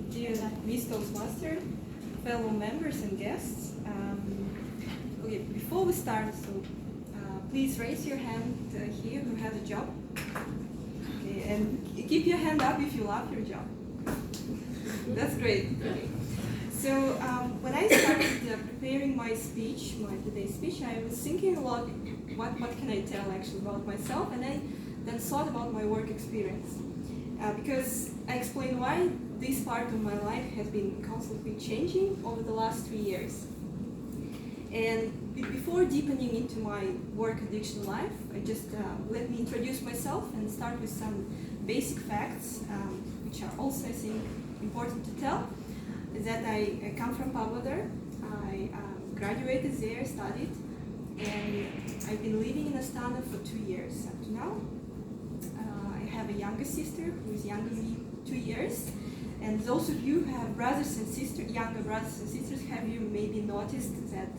Dear Miss Toastmaster, fellow members and guests, okay, before we start, please raise your hand here who has a job. Okay, and keep your hand up if you love your job. That's great. Okay. So when I started preparing my speech, my today's speech, I was thinking a lot, what can I tell actually about myself, and I then thought about my work experience. Because I explained why this part of my life has been constantly changing over the last 3 years. And before deepening into my work addiction life, I just let me introduce myself and start with some basic facts, which are also, I think, important to tell. That I come from Pavlodar. I graduated there, studied, and I've been living in Astana for 2 years up to now. I have a younger sister who is younger than me 2 years. And those of you who have brothers and sisters, younger brothers and sisters, have you maybe noticed that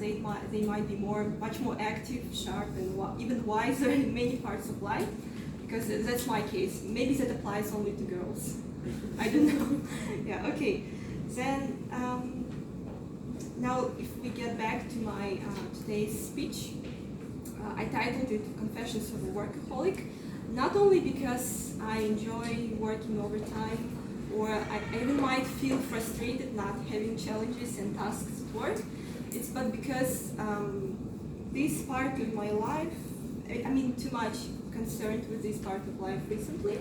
they might be much more active, sharp, and even wiser in many parts of life? Because that's my case. Maybe that applies only to girls. I don't know. Yeah. Okay. Then now, if we get back to my today's speech, I titled it "Confessions of a Workaholic." Not only because I enjoy working overtime, or I even might feel frustrated not having challenges and tasks at work, but because this part of my life, I mean, too much concerned with this part of life recently.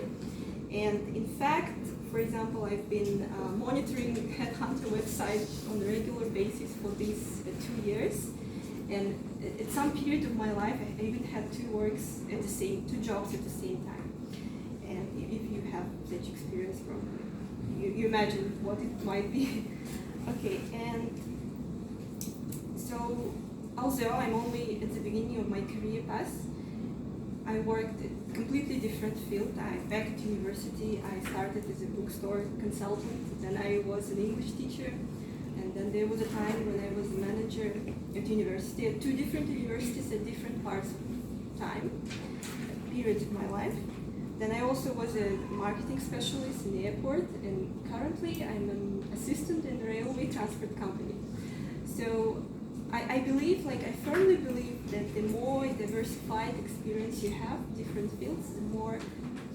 And in fact, for example, I've been monitoring headhunter websites on a regular basis for these 2 years. And at some period of my life, I even had two jobs at the same time. And if you have such experience, probably you imagine what it might be. Okay, and so although I'm only at the beginning of my career path, I worked in a completely different field. Back at university, I started as a bookstore consultant, then I was an English teacher, and then there was a time when I was a manager at university, at two different universities at different parts of time, periods of my life. Then I also was a marketing specialist in the airport, and currently I'm an assistant in a railway transport company. So I believe, I firmly believe that the more diversified experience you have, different fields, the more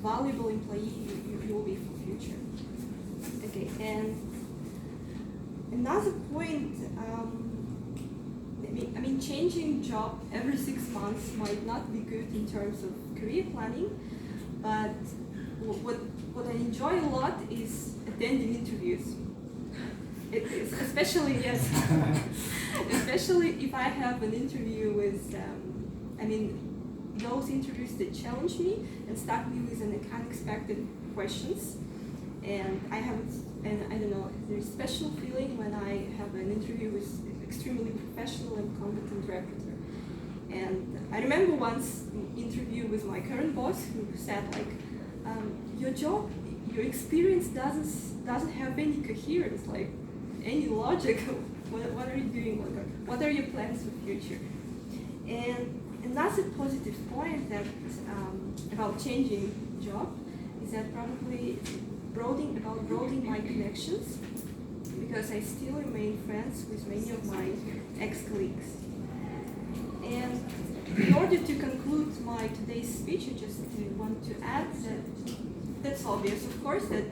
valuable employee you will be for the future. Okay, and another point, I mean, changing job every 6 months might not be good in terms of career planning, but what I enjoy a lot is attending interviews. Especially if I have an interview with, those interviews that challenge me and start me with unexpected questions. And I don't know, there's a special feeling when I have an interview with extremely professional and competent recruiter. And I remember once an interview with my current boss who said, your experience doesn't have any coherence, any logic. What are you doing? What are your plans for the future? And another positive point that about changing job is that probably broadening my connections, because I still remain friends with many of my ex-colleagues. And in order to conclude my today's speech, I just want to add that that's obvious, of course, that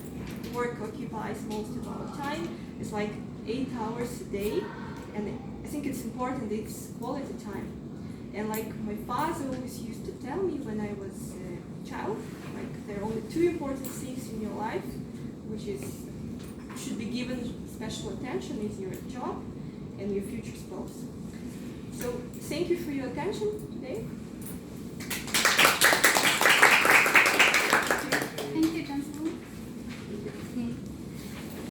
work occupies most of our time. It's 8 hours a day, and I think it's important, it's quality time. And my father always used to tell me when I was a child, there are only two important things in your life, which should be given special attention, is your job and your future spouse. So thank you for your attention today.